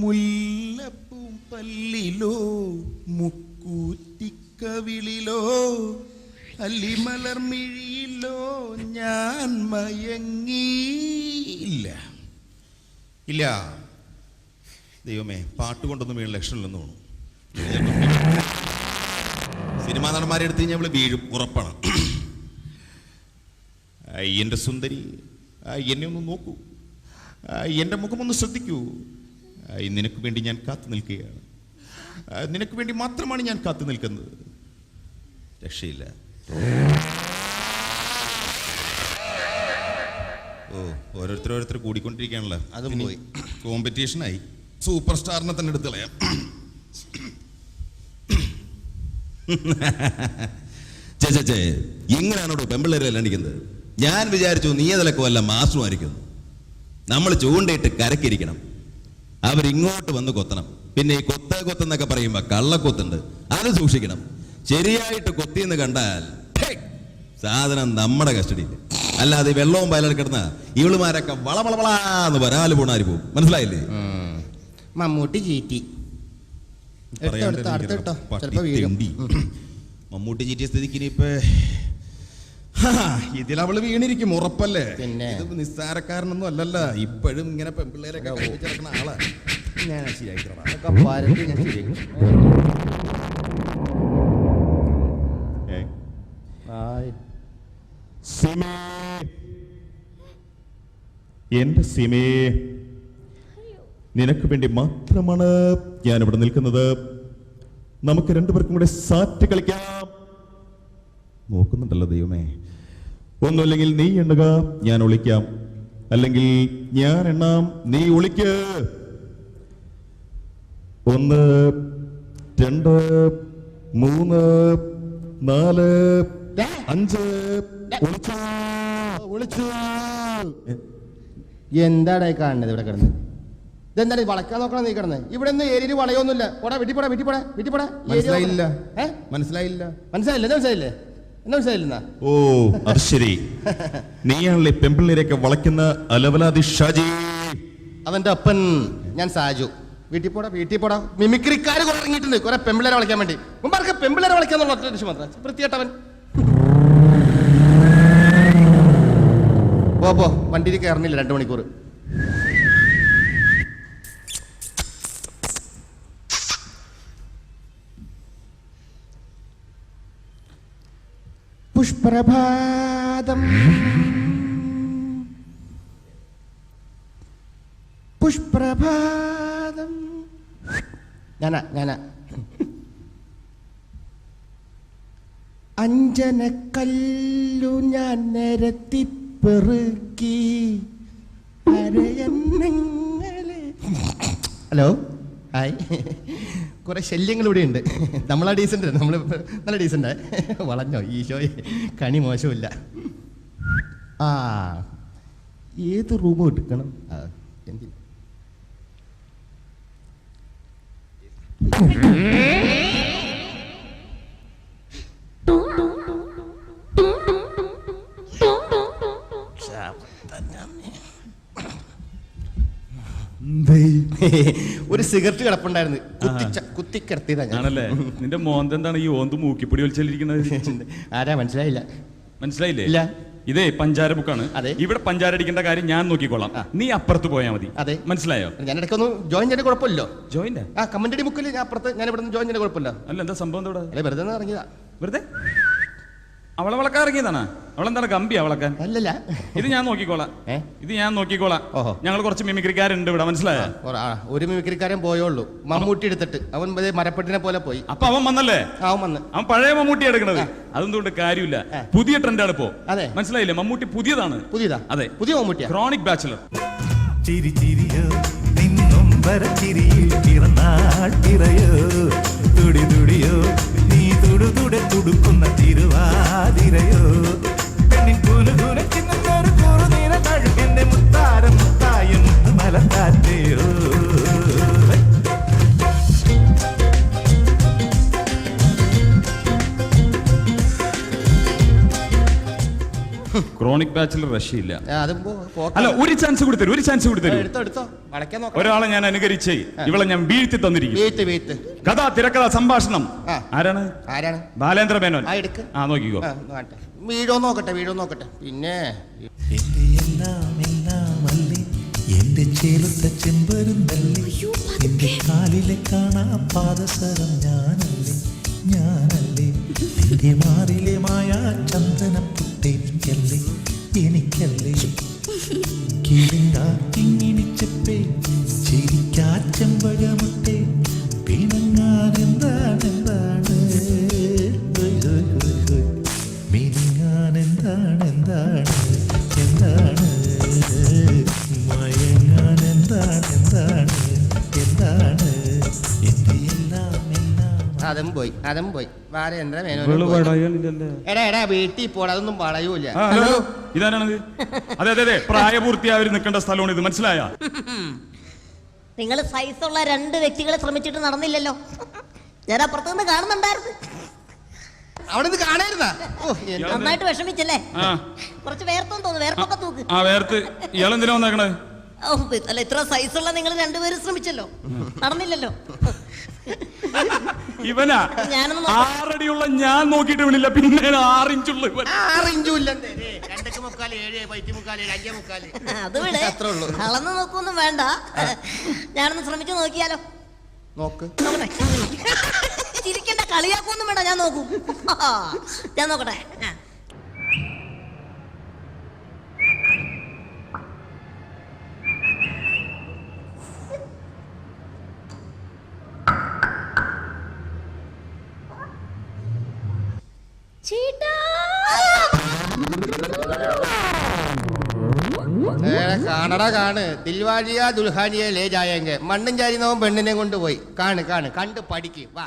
മുല്ലപ്പൂം പല്ലിലോ മുക്കൂറ്റിക്കവിളിലോ അല്ലിമലർമിഴിയിലോ ഞാൻ മയങ്ങിയില്ല. ഇല്ല ദൈവമേ, പാട്ട് കൊണ്ടൊന്നും വീണ ലക്ഷണമില്ലെന്ന് തോന്നുന്നു. സിനിമാ നടന്മാരെ എടുത്ത് കഴിഞ്ഞാൽ അവള് വീഴും, ഉറപ്പാണ്. എൻ്റെ സുന്ദരി, എന്നെ ഒന്ന് നോക്കൂ, എൻ്റെ മുഖമൊന്ന് ശ്രദ്ധിക്കൂ. നിനക്ക് വേണ്ടി ഞാൻ കാത്തു നിൽക്കുകയാണ്. നിനക്ക് വേണ്ടി മാത്രമാണ് ഞാൻ കാത്തു നിൽക്കുന്നത്. രക്ഷയില്ല. ഓ, ഓരോരുത്തർ കൂടിക്കൊണ്ടിരിക്കുകയാണല്ലോ. അതും പോയി, കോമ്പറ്റീഷനായി. സൂപ്പർ സ്റ്റാറിനെ തന്നെ എടുത്ത് കളയാം. ചേ എങ്ങനെയാണോ പെമ്പിള്ളേരെ അല്ലാണ്ടിരിക്കുന്നത്? ഞാൻ വിചാരിച്ചു നീ അതിലൊക്കെ വല്ല മാസ്റ്ററുമായിരിക്കുന്നു. നമ്മൾ ചൂണ്ടയിട്ട് കരക്കിരിക്കണം, അവരിങ്ങോട്ട് വന്ന് കൊത്തണം. പിന്നെ ഈ കൊത്തെന്നൊക്കെ പറയുമ്പോ കള്ളക്കൊത്തുണ്ട്, അത് സൂക്ഷിക്കണം. ശരിയായിട്ട് കൊത്തിയെന്ന് കണ്ടാൽ സാധനം നമ്മുടെ കസ്റ്റഡിയിൽ. അല്ലാതെ വെള്ളവും വയലിൽ കിടന്ന ഇവളുമാരൊക്കെ വളവളവളാന്ന് വരാല് പോണാര് പോവും. മനസ്സിലായില്ലേ? മമ്മൂട്ടി ചീറ്റി. മമ്മൂട്ടി ചീറ്റിയ സ്ഥിതിക്ക് ഇനിയിപ്പോ ഇതിലവള് വീണിരിക്കും, ഉറപ്പല്ലേ? പിന്നെ ഇത് നിസ്സാരക്കാരനൊന്നും അല്ലല്ല. ഇപ്പോഴും ഇങ്ങനെ പെൺപിള്ളേരൊക്കെ നടക്കുന്ന ആളാ. ഞാൻ ശരിയായിക്കോളാം. എന്റെ സിമേ, നിനക്ക് വേണ്ടി മാത്രമാണ് ഞാനിവിടെ നിൽക്കുന്നത്. നമുക്ക് രണ്ടുപേർക്കും കൂടെ സാറ്റ് കളിക്കാം. നോക്കുന്നുണ്ടല്ലോ ദൈവമേ. ഒന്നുമില്ലെങ്കിൽ നീ എണ്ണുക, ഞാൻ ഒളിക്കാം. അല്ലെങ്കിൽ ഞാൻ എണ്ണാം, നീ ഒളിക്ക്. 1 2 3 4 5 ഒളിച്ചു. എന്താടാ കാണുന്നത് ഇവിടെ കിടന്ന്? ഇതെന്താണ് വളക്കാൻ നോക്കണം? നീ കിടന്ന് ഇവിടെ ഒന്നും ഏരിയയിൽ വളയൊന്നുമില്ല. മനസ്സിലായില്ല. മനസ്സിലായില്ല. ഓ, അത് ശരി. നീയാണല്ലേ പെമ്പിള്ളേരെയൊക്കെ വളയ്ക്കുന്ന അലവലാതി ഷാജി. അവന്റെ അപ്പൻ ഞാൻ സാജു. വീട്ടിൽ പോടാ. മിമിക്രിക്കാര് കുറെ ഇറങ്ങിയിട്ടുണ്ട്, കുറെ പെമ്പിള്ളേരെ വളയ്ക്കാൻ വേണ്ടി. മുമ്പാർക്ക് പെമ്പിള്ളേരെ വളയ്ക്കാന്നുള്ള ഒറ്റ ലക്ഷ്യം മാത്രം. വൃത്തിയായിട്ടവൻ പോ, വണ്ടിയിൽ കയറുന്നില്ല 2 മണിക്കൂർ. പുഷ്പ്രഭാതം ഞാനാ അഞ്ജനക്കല്ലു ഞാൻ നിരത്തി പെറുക്കി. Hello, hi. കുറെ ശല്യങ്ങൾ ഇവിടെ ഉണ്ട്. നമ്മളാ ഡീസൻ്റ്, നമ്മൾ നല്ല ഡീസൻ്റ്. വളഞ്ഞോ ഈശോയെ, കണി മോശമില്ല. ഏത് റൂം എടുക്കണം? എന്തി ഒരു സിഗരറ്റ് കിടപ്പുണ്ടായിരുന്നു, കുത്തിക്കിടത്തിയതാണല്ലേ. നിന്റെ മോന്തെന്താണ് ഈ ഓന്ത് മൂക്കിപ്പൊടി വലിച്ചിരിക്കുന്നത്? ആരാ മനസ്സിലായില്ലേ? ഇല്ല. ഇതേ പഞ്ചാര ബുക്കാണ്. ഇവിടെ പഞ്ചാര അടിക്കേണ്ട കാര്യം ഞാൻ നോക്കിക്കോളാം. നീ അപ്പുറത്ത് പോയാൽ മതി. അതെ, മനസ്സിലായോ? ഞാൻ ഇടയ്ക്കൊന്ന് ജോയിൻ ചെയ്യേണ്ട കുഴപ്പമില്ലോ. ജോയിന്റ് കമന്ററി ബുക്കിൽ ഞാൻ അപ്പുറത്ത്, ഞാൻ ഇവിടെ ജോയിൻ ചെയ്യേണ്ട കുഴപ്പമില്ല. അല്ല, എന്താ സംഭവം? അല്ലെ വെറുതെ ഇറങ്ങിയതാ. വെറുതെ അവളെ വളക്കാൻ ഇറങ്ങിയതാണ്. അവളെന്താണ് ഗംഭി വളക്കാൻ? അല്ലല്ല, ഇത് ഞാൻ നോക്കിക്കോളാം. ഓഹോ, ഞങ്ങൾ കുറച്ച് മിമിക്രിക്കാരുണ്ട് ഇവിടെ, മനസ്സിലായോ? ഒരു മിമിക്രിക്കാരൻ പോയുള്ളൂ, മമ്മൂട്ടി എടുത്തിട്ട്. അവൻ മരപ്പെട്ടിനെ പോലെ പോയി. അപ്പൊ അവൻ വന്നല്ലേ? അവൻ പഴയ മമ്മൂട്ടി എടുക്കണത്. അതൊന്നുകൊണ്ട് കാര്യമില്ല. പുതിയ ട്രെൻഡാണ് ഇപ്പോ. അതെ, മനസ്സിലായില്ലേ? മമ്മൂട്ടി പുതിയതാണ്. പുതിയതാ? അതെ, പുതിയ മമ്മൂട്ടി. Chronic bachelor. തുടുക്കുന്ന തിരുവാതിരയോ പെണ്ണിൻ എന്റെ മുത്താരം മുത്തായ മലത്താറ്റയോ. ക്രോണിക് ബാച്ചിൽ രക്ഷയില്ല. അതും അല്ല, ഒരു ചാൻസ് കൊടുത്തരും, ഒരു ചാൻസ് കൊടുത്തരും. എടുത്തോ വളയ്ക്കാൻ നോക്കാം. ഒരാളെ ഞാൻ അനുകരിച്ചേ, ഇവളെ ഞാൻ വീഴ്ത്തി തന്നിരിക്കും. വീഴ്ത്ത് കഥ, തിരക്കഥ, സംഭാഷണം. ആരാണ്? ബാലേന്ദ്ര മേനോൻ. നോക്കിക്കോ. വീടോ നോക്കട്ടെ പിന്നെ എന്റെ എല്ലാം അല്ലേ, എന്റെ ചേലത്തെ ചെമ്പരുന്തല്ലേ, എന്റെ കാലിലെ കാണാ പാദസരം ഞാനല്ലേ, എന്റെ മാറിലെ മായ ചന്ദനപ്പുട്ടെനിക്കല്ലേ, എനിക്കല്ലേ, കിളിങ്ങാറ്റിങ്ങിണിച്ചപ്പേ ചിരിക്കാ ചെമ്പകമുട്ടേ, പിണങ്ങാൻ എന്താണ് മിനിങ്ങാൻ എന്താണ് മയങ്ങാൻ എന്താണ് എന്റെ എല്ലാം അതും പോയി ബാലേന്ദ്ര മേനോൻ. എടാ വീട്ടിൽ പോടാ, അതൊന്നും വളയൂല. ഇതാരാണത്? അതെ, പ്രായപൂർത്തിയായവർ നിൽക്കേണ്ട സ്ഥലമാണ് ഇത്, മനസ്സിലായ? നിങ്ങൾ സൈസുള്ള 2 വ്യക്തികളെ ശ്രമിച്ചിട്ട് നടന്നില്ലല്ലോ. ഞാൻ അപ്പുറത്തുനിന്ന് കാണുന്നുണ്ടായിരുന്നു. അവിടെ നിന്ന് കാണായിരുന്നാ? നന്നായിട്ട് വിഷമിച്ചല്ലേ? കുറച്ച് വേർത്തെന്ന് തോന്നുന്നു. വേർത്തൊക്കെ തൂക്ക്. വേർത്ത് ഇയാളെന്തിനാ വന്നേക്കണേ? അല്ല, ഇത്ര സൈസുള്ള നിങ്ങൾ 2 പേരും ശ്രമിച്ചല്ലോ, നടന്നില്ലല്ലോ. ഇവനാ 6 അടിയുള്ള ഞാൻ നോക്കിയിട്ട് ഇവനില്ല, പിന്നെ 6 ഇഞ്ചുള്ള ഇവൻ. 6 ഇഞ്ചും ഇല്ല. അത് വിടെ അളന്ന് നോക്കൊന്നും വേണ്ട. ഞാനൊന്ന് ശ്രമിച്ചു നോക്കിയാലോ? നോക്കട്ടെ. ചിരിക്കണ്ട, കളിയാക്കൊന്നും വേണ്ട, ഞാൻ നോക്കൂ. ഞാൻ നോക്കട്ടെ. കാണ് ദിൽവാലിയ ദുൽഹാനിയ ലേ ജായെങ്ക. മണ്ണും ചാരിനവൻ പെണ്ണിനെ കൊണ്ടുപോയി. കണ്ട് പഠിക്ക് വാ.